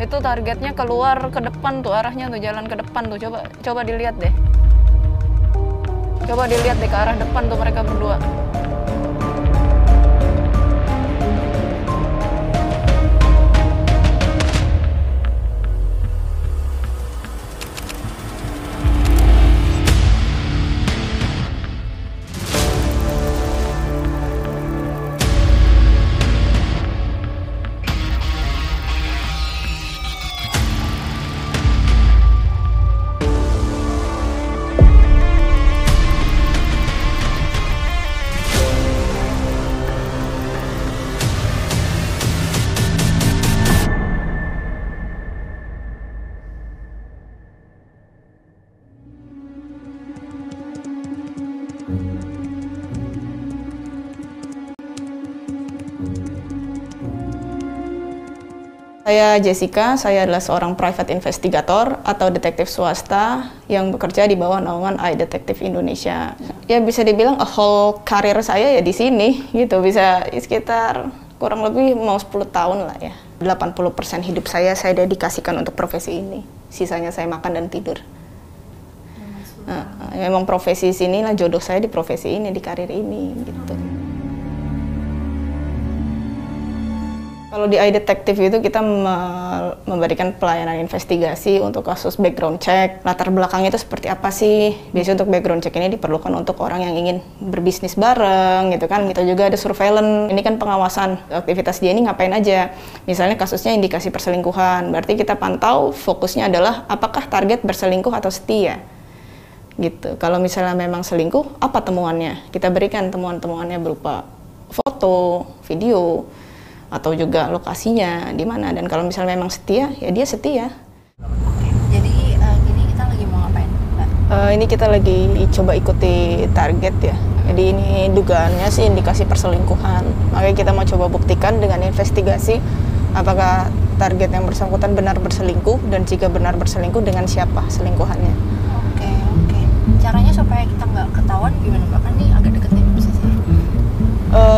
itu targetnya keluar ke depan tuh, arahnya tuh jalan ke depan tuh. Coba dilihat deh. Coba dilihat deh ke arah depan tuh mereka berdua. Saya Jessica, saya adalah seorang private investigator atau detektif swasta yang bekerja di bawah naungan iDetective Indonesia. Ya bisa dibilang whole karir saya ya di sini gitu, bisa sekitar kurang lebih mau 10 tahun lah ya. 80% hidup saya dedikasikan untuk profesi ini, sisanya saya makan dan tidur. Memang profesi sini lah jodoh saya di profesi ini, di karir ini gitu. Kalau di iDetective itu kita memberikan pelayanan investigasi untuk kasus background check, latar belakangnya itu seperti apa sih. Biasanya untuk background check ini diperlukan untuk orang yang ingin berbisnis bareng gitu kan. Kita juga ada surveillance, ini kan pengawasan aktivitas dia ini ngapain aja. Misalnya kasusnya indikasi perselingkuhan, berarti kita pantau fokusnya adalah apakah target berselingkuh atau setia. Gitu. Kalau misalnya memang selingkuh, apa temuannya? Kita berikan temuan-temuannya berupa foto, video, atau juga lokasinya di mana. Dan kalau misalnya memang setia, ya dia setia. Oke, jadi gini kita lagi mau ngapain, Mbak? Ini kita lagi coba ikuti target ya. Jadi ini dugaannya sih indikasi perselingkuhan. Makanya kita mau coba buktikan dengan investigasi apakah target yang bersangkutan benar berselingkuh, dan jika benar berselingkuh dengan siapa selingkuhannya. Oke. Caranya supaya kita nggak ketahuan gimana, Mbak? Kan ini agak deket nih posisinya.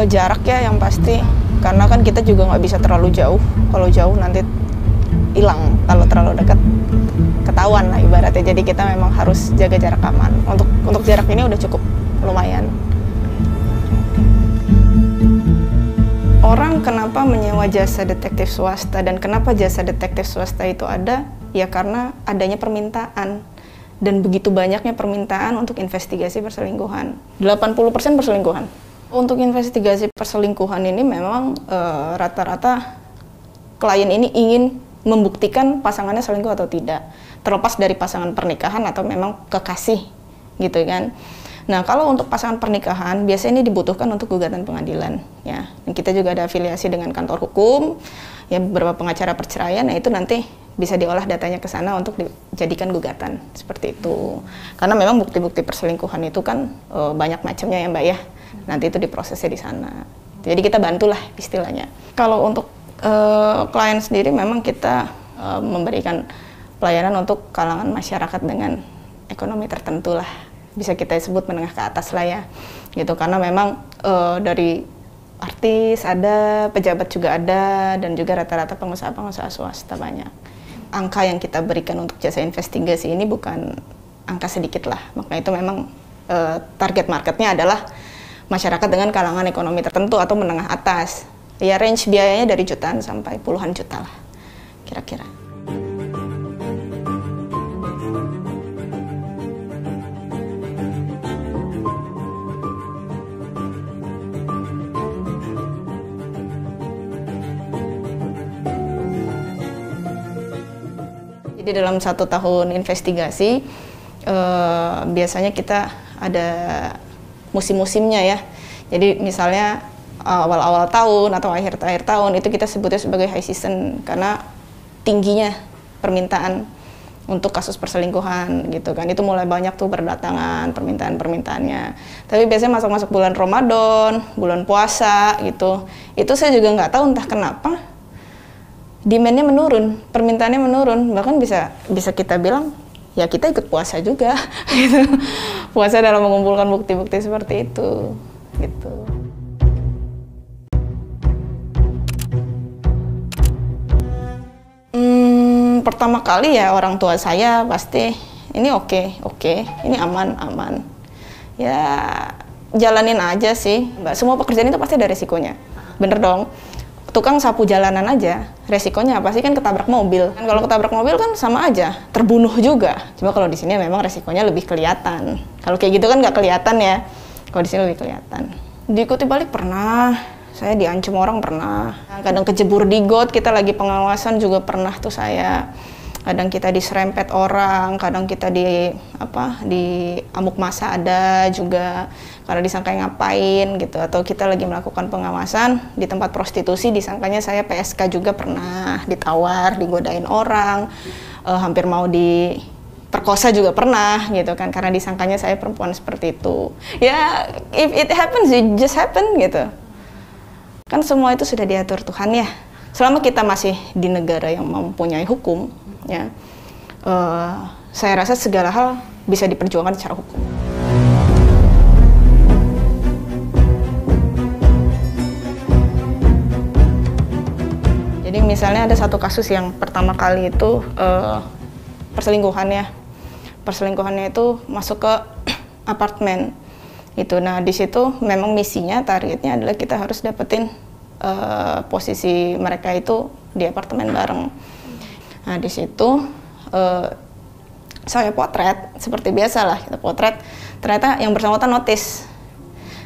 Jarak ya yang pasti. Karena kan kita juga nggak bisa terlalu jauh. Kalau jauh nanti hilang. Kalau terlalu dekat ketahuan lah ibaratnya. Jadi kita memang harus jaga jarak aman. Untuk jarak ini udah cukup lumayan. Orang kenapa menyewa jasa detektif swasta dan kenapa jasa detektif swasta itu ada? Ya karena adanya permintaan. Dan begitu banyaknya permintaan untuk investigasi perselingkuhan. 80% perselingkuhan. Untuk investigasi perselingkuhan ini memang rata-rata klien ini ingin membuktikan pasangannya selingkuh atau tidak, terlepas dari pasangan pernikahan atau memang kekasih gitu kan. Nah kalau untuk pasangan pernikahan biasanya ini dibutuhkan untuk gugatan pengadilan ya. Dan kita juga ada afiliasi dengan kantor hukum ya, beberapa pengacara perceraian. Nah itu nanti bisa diolah datanya ke sana untuk dijadikan gugatan seperti itu. Karena memang bukti-bukti perselingkuhan itu kan banyak macamnya ya Mbak ya. Nanti itu diprosesnya di sana. Jadi kita bantulah istilahnya. Kalau untuk klien sendiri memang kita memberikan pelayanan untuk kalangan masyarakat dengan ekonomi tertentu lah. Bisa kita sebut menengah ke atas lah ya. Gitu karena memang dari artis ada, pejabat juga ada, dan juga rata-rata pengusaha-pengusaha swasta banyak. Angka yang kita berikan untuk jasa investigasi ini bukan angka sedikit lah. Makanya itu memang target marketnya adalah masyarakat dengan kalangan ekonomi tertentu atau menengah atas. Ya range biayanya dari jutaan sampai puluhan juta lah, kira-kira. Jadi dalam 1 tahun investigasi, biasanya kita ada musim-musimnya ya. Jadi misalnya awal-awal tahun atau akhir-akhir tahun itu kita sebutnya sebagai high season karena tingginya permintaan untuk kasus perselingkuhan gitu kan. Itu mulai banyak tuh berdatangan permintaan-permintaannya. Tapi biasanya masuk-masuk bulan Ramadan, bulan puasa gitu. Itu saya juga nggak tahu entah kenapa demand-nya menurun, permintaannya menurun. Bahkan bisa kita bilang ya kita ikut puasa juga gitu. Puasa dalam mengumpulkan bukti-bukti seperti itu gitu. pertama kali ya orang tua saya pasti ini oke, ini aman. Ya jalanin aja sih, Mbak. Semua pekerjaan itu pasti ada resikonya. Bener dong. Tukang sapu jalanan aja, resikonya apa sih? Kan ketabrak mobil. Kan kalau ketabrak mobil kan sama aja, terbunuh juga. Cuma kalau di sini memang resikonya lebih kelihatan. Kalau kayak gitu kan nggak kelihatan ya. Kalau di sini lebih kelihatan. Diikuti balik pernah. Saya diancam orang pernah. Kadang kejebur di got, kita lagi pengawasan juga pernah tuh saya. Kadang kita diserempet orang, kadang kita di amuk massa ada juga karena disangka ngapain gitu, atau kita lagi melakukan pengawasan di tempat prostitusi disangkanya saya PSK juga pernah ditawar, digodain orang, hampir mau diperkosa juga pernah gitu kan karena disangkanya saya perempuan seperti itu. Ya if it happens it just happen gitu. Kan semua itu sudah diatur Tuhan ya. Selama kita masih di negara yang mempunyai hukum, ya, saya rasa segala hal bisa diperjuangkan secara hukum. Jadi misalnya ada satu kasus yang pertama kali itu perselingkuhan ya. Perselingkuhannya itu masuk ke apartemen. Itu, nah di situ memang misinya, targetnya adalah kita harus dapetin posisi mereka itu di apartemen bareng. Nah di situ saya potret seperti biasa lah, kita potret. Ternyata yang bersangkutan notice.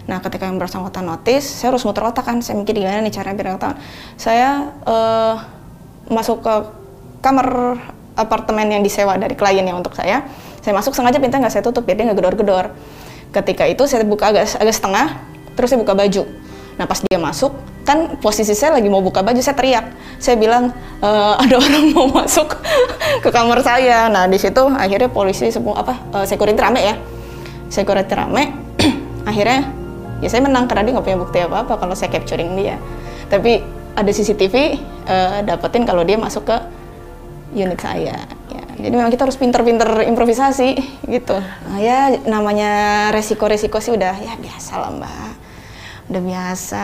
Nah ketika yang bersangkutan notice, saya harus muter otak kan. Saya mikir gimana nih caranya biar ketahuan. Saya masuk ke kamar apartemen yang disewa dari kliennya untuk saya. Saya masuk sengaja pintu nggak saya tutup biar dia nggak gedor-gedor. Ketika itu saya buka agak setengah, terus saya buka baju. Nah pas dia masuk, kan posisi saya lagi mau buka baju, saya teriak. Saya bilang, ada orang mau masuk ke kamar saya. Nah di situ akhirnya polisi semua security rame ya. Security rame, akhirnya ya saya menang karena dia nggak punya bukti apa-apa kalau saya capturing dia. Tapi ada CCTV, dapetin kalau dia masuk ke unit saya. Ya, jadi memang kita harus pinter-pinter improvisasi gitu. Nah, ya namanya resiko-resiko sih udah ya biasa lah Mbak. Udah biasa.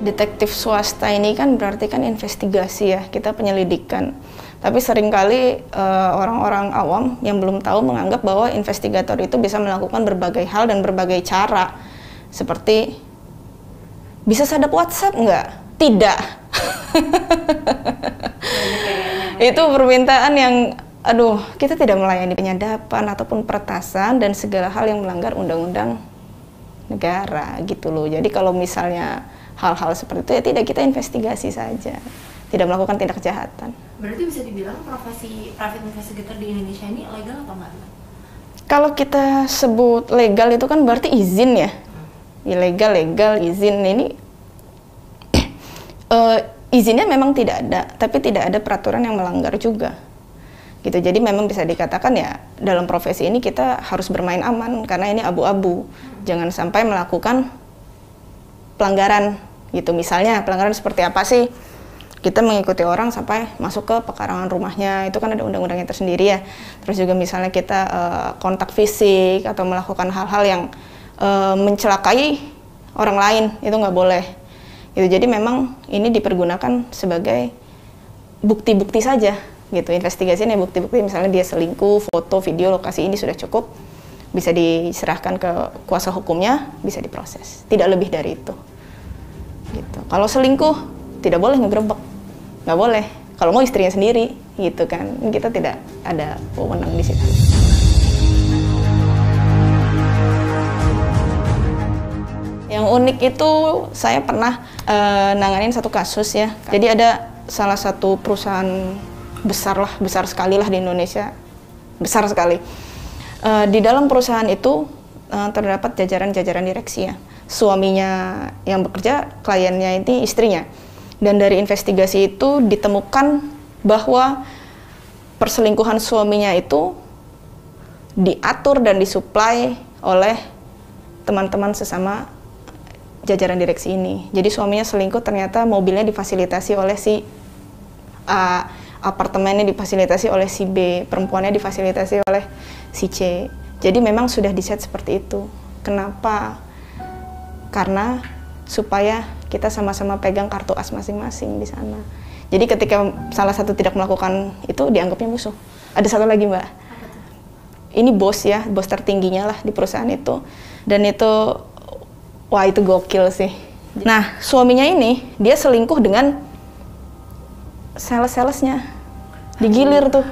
Detektif swasta ini kan berarti kan investigasi ya, kita penyelidikan. Tapi seringkali orang-orang awam yang belum tahu menganggap bahwa investigator itu bisa melakukan berbagai hal dan berbagai cara. Seperti, bisa sadap WhatsApp nggak? Tidak. Itu permintaan yang aduh, kita tidak melayani penyadapan ataupun peretasan dan segala hal yang melanggar undang-undang negara gitu loh. Jadi kalau misalnya hal-hal seperti itu ya tidak, kita investigasi saja, tidak melakukan tindak kejahatan. Berarti bisa dibilang profesi private investigator di Indonesia ini legal atau enggak? Kalau kita sebut legal itu kan berarti izin ya. Ilegal, legal, izin ini izinnya memang tidak ada, tapi tidak ada peraturan yang melanggar juga. Gitu. Jadi memang bisa dikatakan ya dalam profesi ini kita harus bermain aman karena ini abu-abu. Jangan sampai melakukan pelanggaran gitu. Misalnya pelanggaran seperti apa sih? Kita mengikuti orang sampai masuk ke pekarangan rumahnya, itu kan ada undang-undangnya tersendiri ya. Terus juga misalnya kita kontak fisik atau melakukan hal-hal yang mencelakai orang lain, itu nggak boleh. Gitu. Jadi memang ini dipergunakan sebagai bukti-bukti saja. Gitu, investigasinya bukti-bukti, misalnya dia selingkuh, foto, video, lokasi ini sudah cukup, bisa diserahkan ke kuasa hukumnya, bisa diproses, tidak lebih dari itu. Gitu. Kalau selingkuh tidak boleh ngegerebek, nggak boleh. Kalau mau istrinya sendiri, gitu kan, kita tidak ada wewenang di situ. Yang unik itu saya pernah nanganin satu kasus ya. Jadi ada salah satu perusahaan besar sekali lah di Indonesia, besar sekali. Di dalam perusahaan itu terdapat jajaran-jajaran direksi ya. Suaminya yang bekerja, kliennya ini istrinya. Dan dari investigasi itu ditemukan bahwa perselingkuhan suaminya itu diatur dan disuplai oleh teman-teman sesama jajaran direksi ini. Jadi suaminya selingkuh, ternyata mobilnya difasilitasi oleh si A, apartemennya difasilitasi oleh si B, perempuannya difasilitasi oleh si C. Jadi memang sudah di-set seperti itu. Kenapa? karena supaya kita sama-sama pegang kartu as masing-masing di sana. Jadi ketika salah satu tidak melakukan itu dianggapnya musuh. Ada satu lagi Mbak, ini bos ya, bos tertingginya lah di perusahaan itu, dan itu wah itu gokil sih. Nah suaminya ini dia selingkuh dengan sales-salesnya, digilir tuh,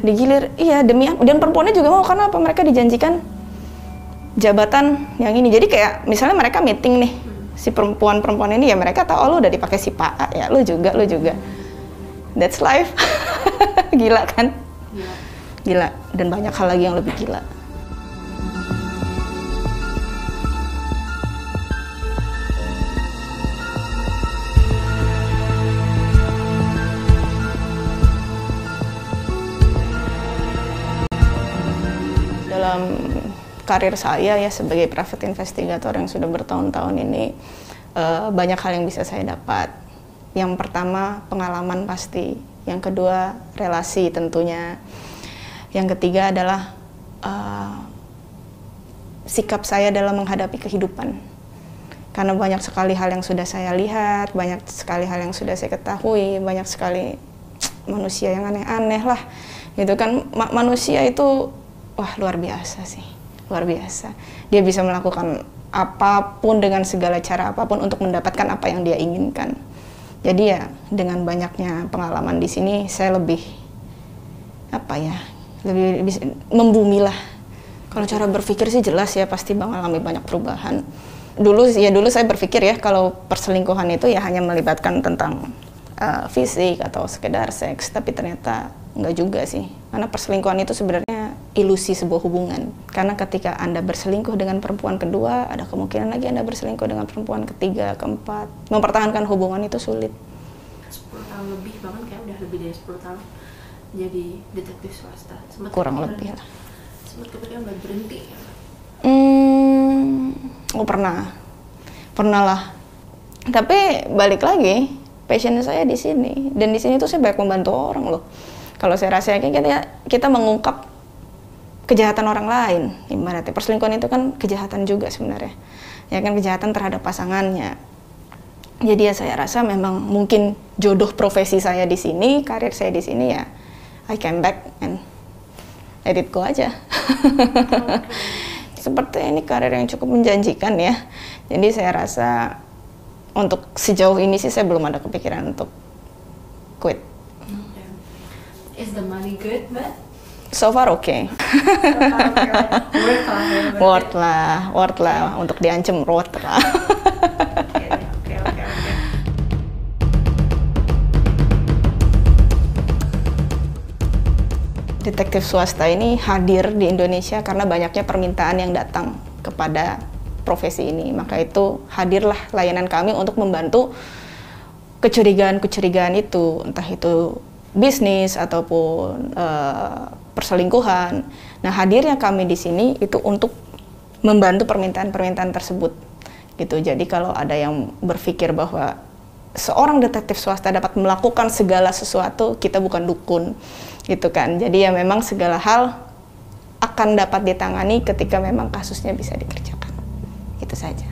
digilir, iya demi apa? Dan perempuannya juga mau, karena apa? Mereka dijanjikan jabatan yang ini. Jadi kayak misalnya mereka meeting nih, si perempuan ini ya mereka tahu, oh lu udah dipakai si Pak A ya, lu juga. That's life. Gila kan? Gila. Dan banyak hal lagi yang lebih gila. Dalam karir saya ya sebagai private investigator yang sudah bertahun-tahun ini, banyak hal yang bisa saya dapat. Yang pertama pengalaman pasti, yang kedua relasi tentunya, yang ketiga adalah sikap saya dalam menghadapi kehidupan. Karena banyak sekali hal yang sudah saya lihat, banyak sekali hal yang sudah saya ketahui, banyak sekali manusia yang aneh-aneh lah, gitu kan. Manusia itu wah luar biasa sih. Luar biasa. Dia bisa melakukan apapun dengan segala cara apapun untuk mendapatkan apa yang dia inginkan. Jadi ya dengan banyaknya pengalaman di sini saya lebih lebih bisa membumi lah. Kalau cara berpikir sih jelas ya pasti mengalami banyak perubahan. Dulu saya berpikir ya kalau perselingkuhan itu ya hanya melibatkan tentang fisik atau sekedar seks, tapi ternyata enggak juga sih. Karena perselingkuhan itu sebenarnya ilusi sebuah hubungan. Karena ketika Anda berselingkuh dengan perempuan kedua, ada kemungkinan lagi Anda berselingkuh dengan perempuan ketiga, keempat. Mempertahankan hubungan itu sulit. 10 tahun lebih, bahkan kayak udah lebih dari 10 tahun jadi detektif swasta. Kurang lebih lah. Sempat kepikiran nggak berhenti ya? Pernah lah. Tapi balik lagi, passion saya di sini. Dan di sini tuh saya banyak membantu orang loh. Kalau saya rasa kita mengungkap kejahatan orang lain, ibaratnya perselingkuhan itu kan kejahatan juga sebenarnya, ya kan, kejahatan terhadap pasangannya. Jadi ya saya rasa memang mungkin jodoh profesi saya di sini, karir saya di sini ya, I came back and let it go aja. Seperti ini karir yang cukup menjanjikan ya, jadi saya rasa untuk sejauh ini sih saya belum ada kepikiran untuk quit. Is the money good, Mbak? So far okay. Worth lah untuk diancam, worth lah. Oke. Detektif swasta ini hadir di Indonesia karena banyaknya permintaan yang datang kepada profesi ini. Maka itu hadirlah layanan kami untuk membantu kecurigaan-kecurigaan itu, entah itu bisnis ataupun perselingkuhan. Nah, hadirnya kami di sini itu untuk membantu permintaan-permintaan tersebut. Gitu. Jadi kalau ada yang berpikir bahwa seorang detektif swasta dapat melakukan segala sesuatu, kita bukan dukun, gitu kan. Jadi ya memang segala hal akan dapat ditangani ketika memang kasusnya bisa dikerjakan. Itu saja.